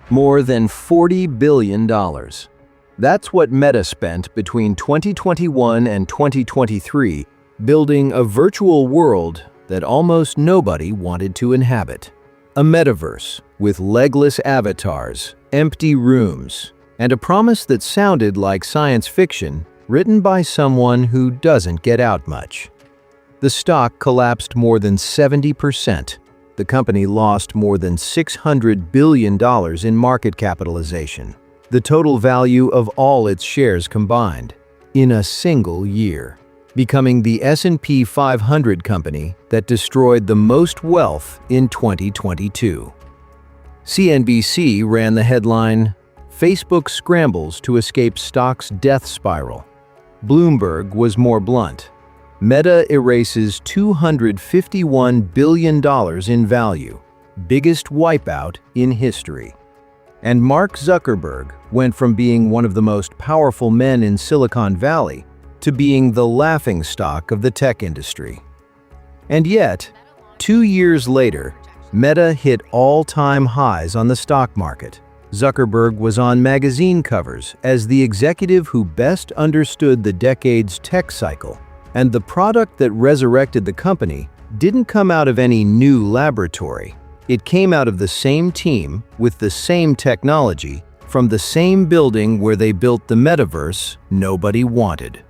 More than $40 billion. That's what Meta spent between 2021 and 2023 building a virtual world that almost nobody wanted to inhabit. A metaverse with legless avatars, empty rooms, and a promise that sounded like science fiction written by someone who doesn't get out much. The stock collapsed more than 70%. The company lost more than $600 billion in market capitalization, the total value of all its shares combined, in a single year, becoming the S&P 500 company that destroyed the most wealth in 2022. CNBC ran the headline, "Facebook scrambles to escape stock's death spiral." Bloomberg was more blunt. Meta erases $251 billion in value, biggest wipeout in history. And Mark Zuckerberg went from being one of the most powerful men in Silicon Valley to being the laughingstock of the tech industry. And yet, 2 years later, Meta hit all-time highs on the stock market. Zuckerberg was on magazine covers as the executive who best understood the decade's tech cycle. And the product that resurrected the company didn't come out of any new laboratory. It came out of the same team with the same technology from the same building where they built the metaverse nobody wanted.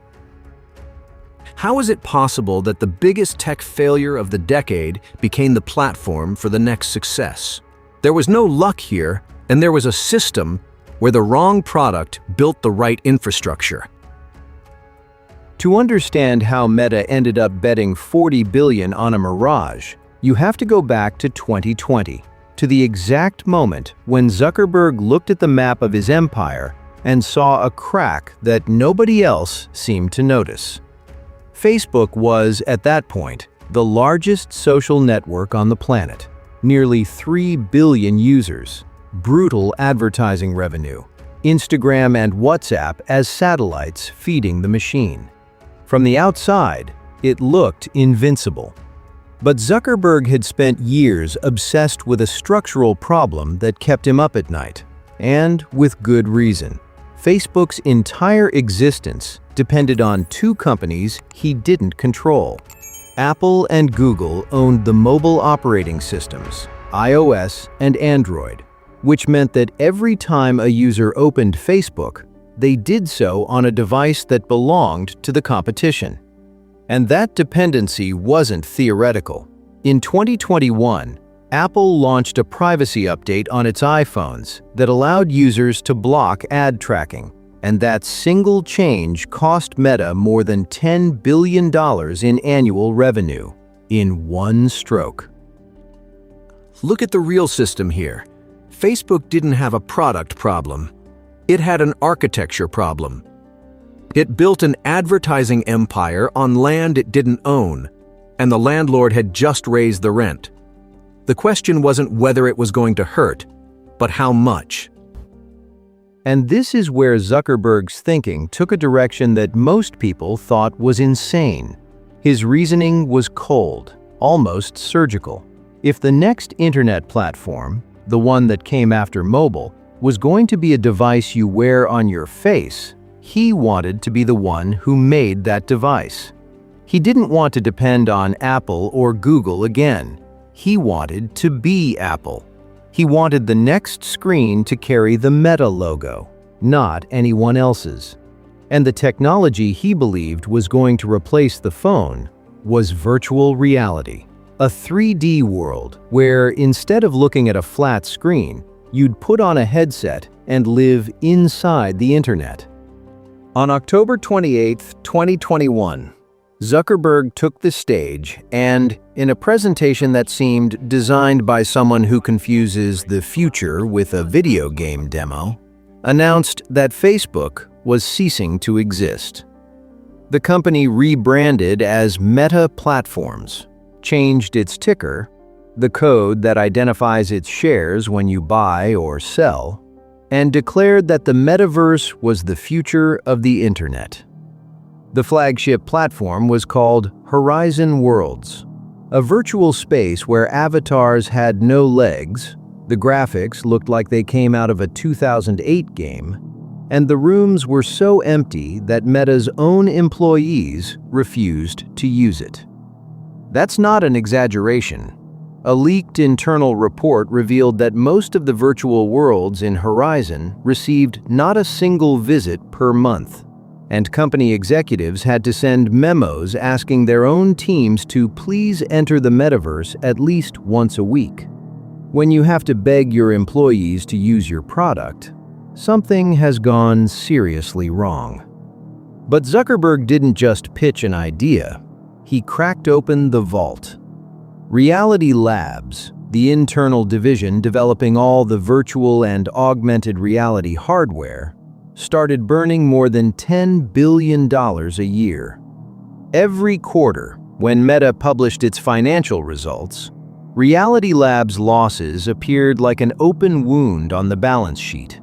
How is it possible that the biggest tech failure of the decade became the platform for the next success? There was no luck here, and there was a system where the wrong product built the right infrastructure. To understand how Meta ended up betting $40 billion on a mirage, you have to go back to 2020, to the exact moment when Zuckerberg looked at the map of his empire and saw a crack that nobody else seemed to notice. Facebook was, at that point, the largest social network on the planet. Nearly 3 billion users, brutal advertising revenue, Instagram and WhatsApp as satellites feeding the machine. From the outside, it looked invincible. But Zuckerberg had spent years obsessed with a structural problem that kept him up at night. And with good reason. Facebook's entire existence depended on two companies he didn't control. Apple and Google owned the mobile operating systems, iOS and Android, which meant that every time a user opened Facebook, they did so on a device that belonged to the competition. And that dependency wasn't theoretical. In 2021, Apple launched a privacy update on its iPhones that allowed users to block ad tracking, and that single change cost Meta more than $10 billion in annual revenue, in one stroke. Look at the real system here. Facebook didn't have a product problem. It had an architecture problem. It built an advertising empire on land it didn't own, and the landlord had just raised the rent. The question wasn't whether it was going to hurt, but how much. And this is where Zuckerberg's thinking took a direction that most people thought was insane. His reasoning was cold, almost surgical. If the next internet platform, the one that came after mobile, was going to be a device you wear on your face, he wanted to be the one who made that device. He didn't want to depend on Apple or Google again. He wanted to be Apple. He wanted the next screen to carry the Meta logo, not anyone else's. And the technology he believed was going to replace the phone was virtual reality, a 3D world where instead of looking at a flat screen, you'd put on a headset and live inside the internet. On October 28, 2021, Zuckerberg took the stage and, in a presentation that seemed designed by someone who confuses the future with a video game demo, announced that Facebook was ceasing to exist. The company rebranded as Meta Platforms, changed its ticker, the code that identifies its shares when you buy or sell, and declared that the metaverse was the future of the internet. The flagship platform was called Horizon Worlds, a virtual space where avatars had no legs, The graphics looked like they came out of a 2008 game, and the rooms were so empty that Meta's own employees refused to use it. That's not an exaggeration. A leaked internal report revealed that most of the virtual worlds in Horizon received not a single visit per month, and company executives had to send memos asking their own teams to please enter the metaverse at least once a week. When you have to beg your employees to use your product, something has gone seriously wrong. But Zuckerberg didn't just pitch an idea, he cracked open the vault. Reality Labs, the internal division developing all the virtual and augmented reality hardware, started burning more than $10 billion a year. Every quarter, when Meta published its financial results, Reality Labs' losses appeared like an open wound on the balance sheet.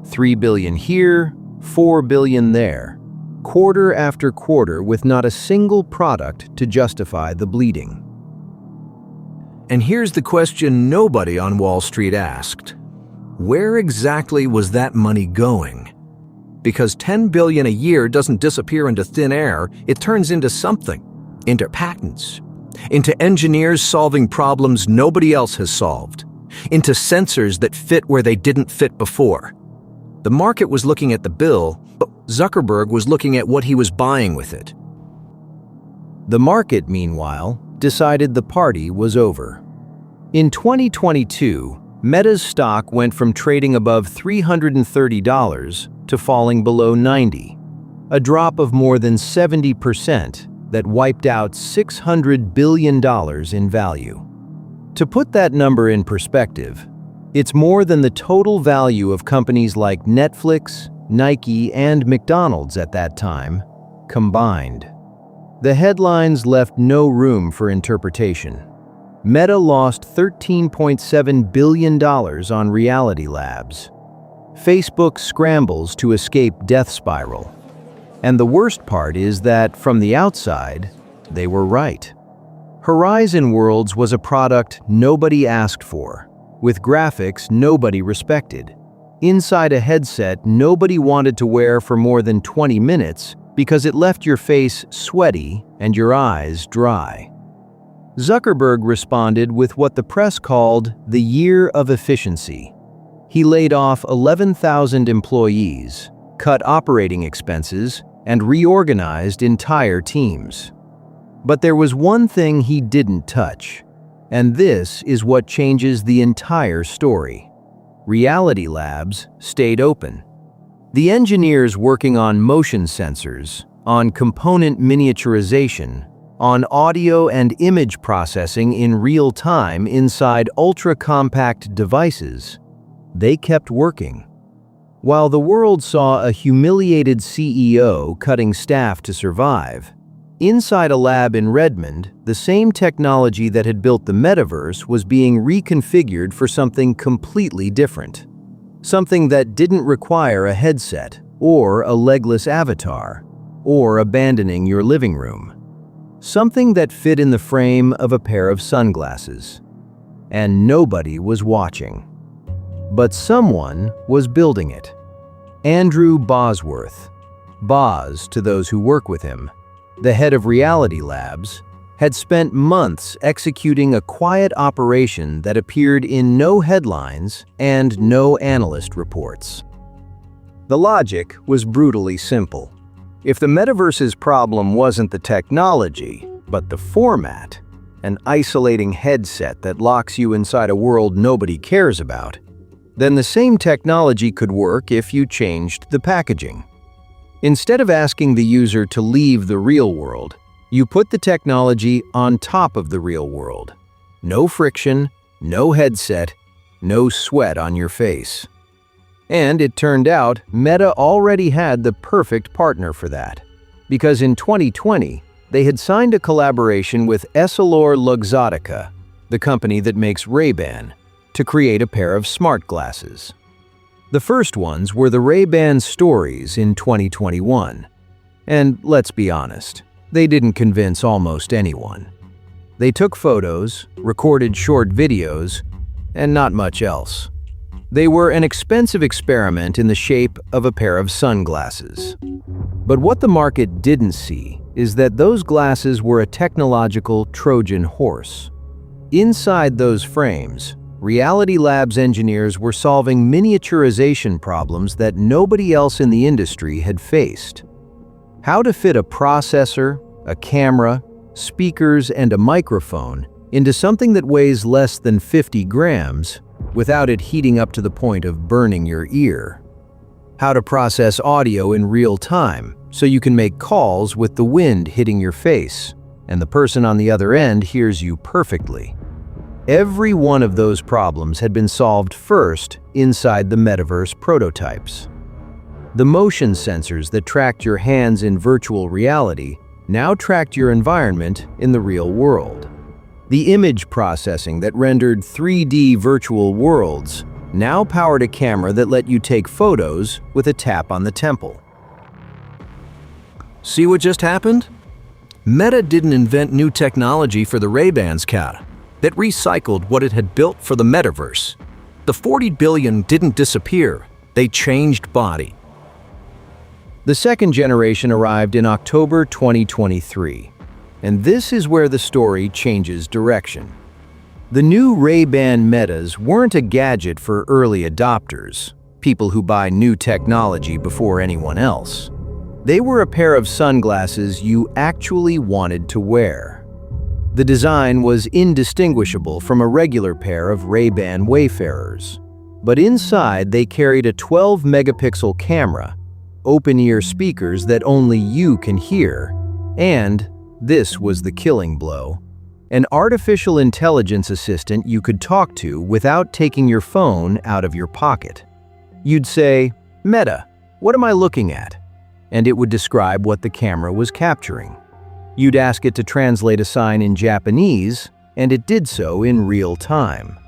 $3 billion here, $4 billion there, quarter after quarter with not a single product to justify the bleeding. And here's the question nobody on Wall Street asked. Where exactly was that money going? Because $10 billion a year doesn't disappear into thin air, it turns into something, into patents, into engineers solving problems nobody else has solved, into sensors that fit where they didn't fit before. The market was looking at the bill, but Zuckerberg was looking at what he was buying with it. The market, meanwhile, decided the party was over. In 2022, Meta's stock went from trading above $330 to falling below $90, a drop of more than 70% that wiped out $600 billion in value. To put that number in perspective, it's more than the total value of companies like Netflix, Nike, and McDonald's at that time, combined. The headlines left no room for interpretation. Meta lost $13.7 billion on Reality Labs. Facebook scrambles to escape death spiral. And the worst part is that, from the outside, they were right. Horizon Worlds was a product nobody asked for, with graphics nobody respected. Inside a headset nobody wanted to wear for more than 20 minutes because it left your face sweaty and your eyes dry. Zuckerberg responded with what the press called the year of efficiency. He laid off 11,000 employees, cut operating expenses, and reorganized entire teams. But there was one thing he didn't touch, and this is what changes the entire story. Reality Labs stayed open. The engineers working on motion sensors, on component miniaturization, on audio and image processing in real time inside ultra-compact devices, they kept working. While the world saw a humiliated CEO cutting staff to survive, inside a lab in Redmond, the same technology that had built the metaverse was being reconfigured for something completely different. Something that didn't require a headset, or a legless avatar, or abandoning your living room. Something that fit in the frame of a pair of sunglasses. And nobody was watching. But someone was building it. Andrew Bosworth, Boz to those who work with him, the head of Reality Labs, had spent months executing a quiet operation that appeared in no headlines and no analyst reports. The logic was brutally simple. If the metaverse's problem wasn't the technology, but the format, an isolating headset that locks you inside a world nobody cares about, then the same technology could work if you changed the packaging. Instead of asking the user to leave the real world, you put the technology on top of the real world. No friction, no headset, no sweat on your face. And it turned out Meta already had the perfect partner for that. Because in 2020, they had signed a collaboration with EssilorLuxottica, the company that makes Ray-Ban, to create a pair of smart glasses. The first ones were the Ray-Ban Stories in 2021. And let's be honest, they didn't convince almost anyone. They took photos, recorded short videos, and not much else. They were an expensive experiment in the shape of a pair of sunglasses. But what the market didn't see is that those glasses were a technological Trojan horse. Inside those frames, Reality Labs engineers were solving miniaturization problems that nobody else in the industry had faced. How to fit a processor, a camera, speakers, and a microphone into something that weighs less than 50 grams without it heating up to the point of burning your ear. How to process audio in real time so you can make calls with the wind hitting your face and the person on the other end hears you perfectly. Every one of those problems had been solved first inside the Metaverse prototypes. The motion sensors that tracked your hands in virtual reality now tracked your environment in the real world. The image processing that rendered 3D virtual worlds now powered a camera that let you take photos with a tap on the temple. See what just happened? Meta didn't invent new technology for the Ray-Bans, Kat. That recycled what it had built for the Metaverse. The $40 billion didn't disappear, they changed body. The second generation arrived in October 2023, and this is where the story changes direction. The new Ray-Ban Metas weren't a gadget for early adopters, people who buy new technology before anyone else. They were a pair of sunglasses you actually wanted to wear. The design was indistinguishable from a regular pair of Ray-Ban Wayfarers, but inside they carried a 12-megapixel camera, open-ear speakers that only you can hear, and, this was the killing blow, an artificial intelligence assistant you could talk to without taking your phone out of your pocket. You'd say, "Meta, what am I looking at?" and it would describe what the camera was capturing. You'd ask it to translate a sign in Japanese, and it did so in real time.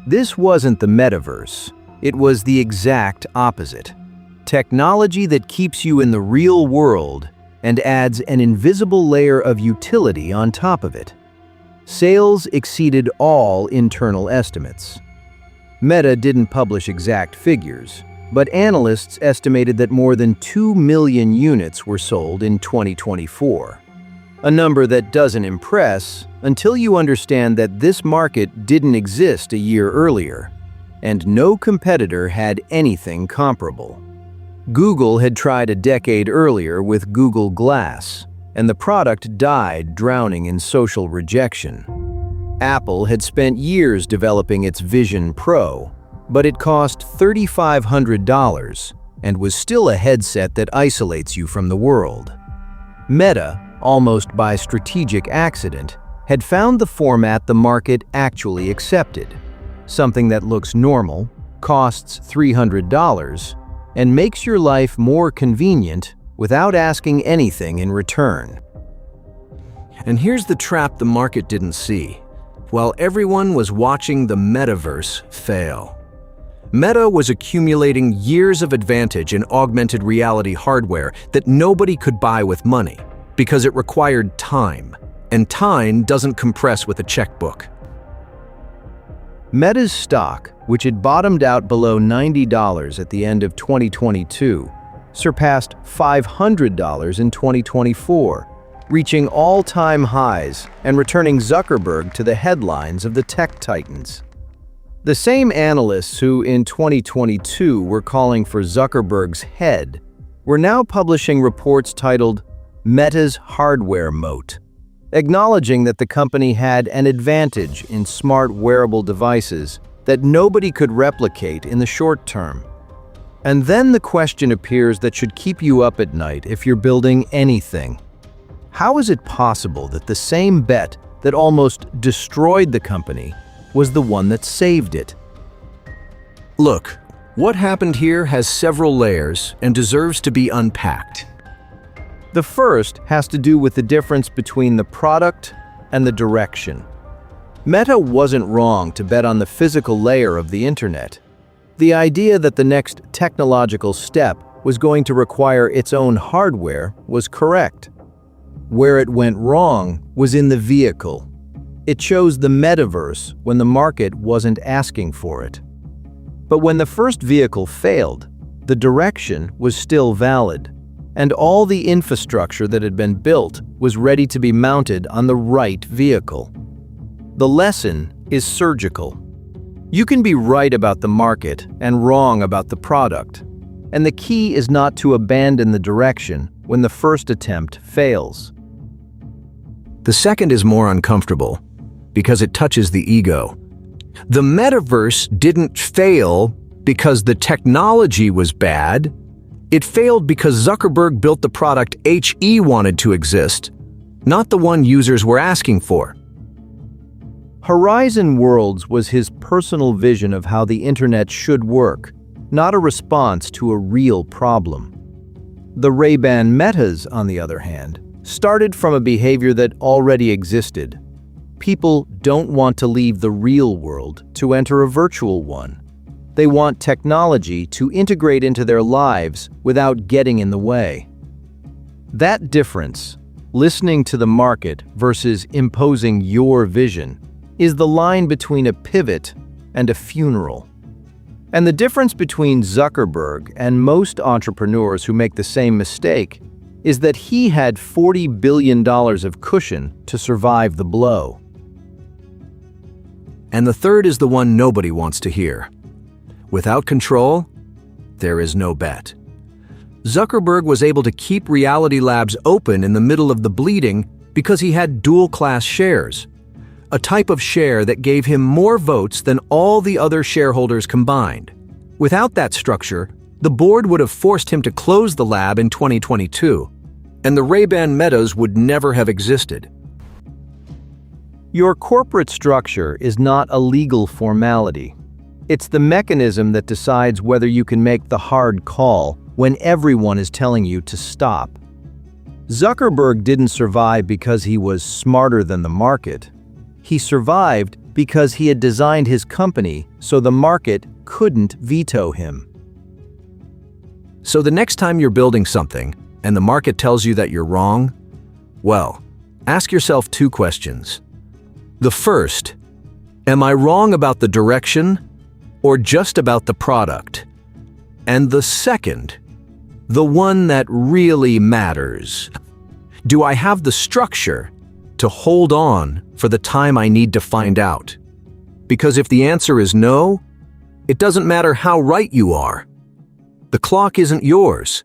This wasn't the Metaverse. It was the exact opposite. Technology that keeps you in the real world and adds an invisible layer of utility on top of it. Sales exceeded all internal estimates. Meta didn't publish exact figures, but analysts estimated that more than 2 million units were sold in 2024. A number that doesn't impress until you understand that this market didn't exist a year earlier, and no competitor had anything comparable. Google had tried a decade earlier with Google Glass, and the product died drowning in social rejection. Apple had spent years developing its Vision Pro, but it cost $3,500 and was still a headset that isolates you from the world. Meta, almost by strategic accident, had found the format the market actually accepted, something that looks normal, costs $300, and makes your life more convenient without asking anything in return. And here's the trap the market didn't see. While everyone was watching the Metaverse fail, Meta was accumulating years of advantage in augmented reality hardware that nobody could buy with money, because it required time, and time doesn't compress with a checkbook. Meta's stock, which had bottomed out below $90 at the end of 2022, surpassed $500 in 2024, reaching all-time highs and returning Zuckerberg to the headlines of the tech titans. The same analysts who in 2022 were calling for Zuckerberg's head were now publishing reports titled Meta's Hardware Moat, acknowledging that the company had an advantage in smart wearable devices that nobody could replicate in the short term. And then the question appears that should keep you up at night if you're building anything. How is it possible that the same bet that almost destroyed the company was the one that saved it? Look, what happened here has several layers and deserves to be unpacked. The first has to do with the difference between the product and the direction. Meta wasn't wrong to bet on the physical layer of the internet. The idea that the next technological step was going to require its own hardware was correct. Where it went wrong was in the vehicle. It chose the metaverse when the market wasn't asking for it. But when the first vehicle failed, the direction was still valid, and all the infrastructure that had been built was ready to be mounted on the right vehicle. The lesson is surgical. You can be right about the market and wrong about the product, and the key is not to abandon the direction when the first attempt fails. The second is more uncomfortable because it touches the ego. The metaverse didn't fail because the technology was bad. It failed because Zuckerberg built the product he wanted to exist, not the one users were asking for. Horizon Worlds was his personal vision of how the internet should work, not a response to a real problem. The Ray-Ban Metas, on the other hand, started from a behavior that already existed. People don't want to leave the real world to enter a virtual one. They want technology to integrate into their lives without getting in the way. That difference, listening to the market versus imposing your vision, is the line between a pivot and a funeral. And the difference between Zuckerberg and most entrepreneurs who make the same mistake is that he had $40 billion of cushion to survive the blow. And the third is the one nobody wants to hear. Without control, there is no bet. Zuckerberg was able to keep Reality Labs open in the middle of the bleeding because he had dual-class shares, a type of share that gave him more votes than all the other shareholders combined. Without that structure, the board would have forced him to close the lab in 2022, and the Ray-Ban Metas would never have existed. Your corporate structure is not a legal formality. It's the mechanism that decides whether you can make the hard call when everyone is telling you to stop. Zuckerberg didn't survive because he was smarter than the market. He survived because he had designed his company so the market couldn't veto him. So the next time you're building something and the market tells you that you're wrong, well, ask yourself two questions. The first, am I wrong about the direction or just about the product? And the second, the one that really matters, do I have the structure to hold on for the time I need to find out? Because if the answer is no, it doesn't matter how right you are. The clock isn't yours.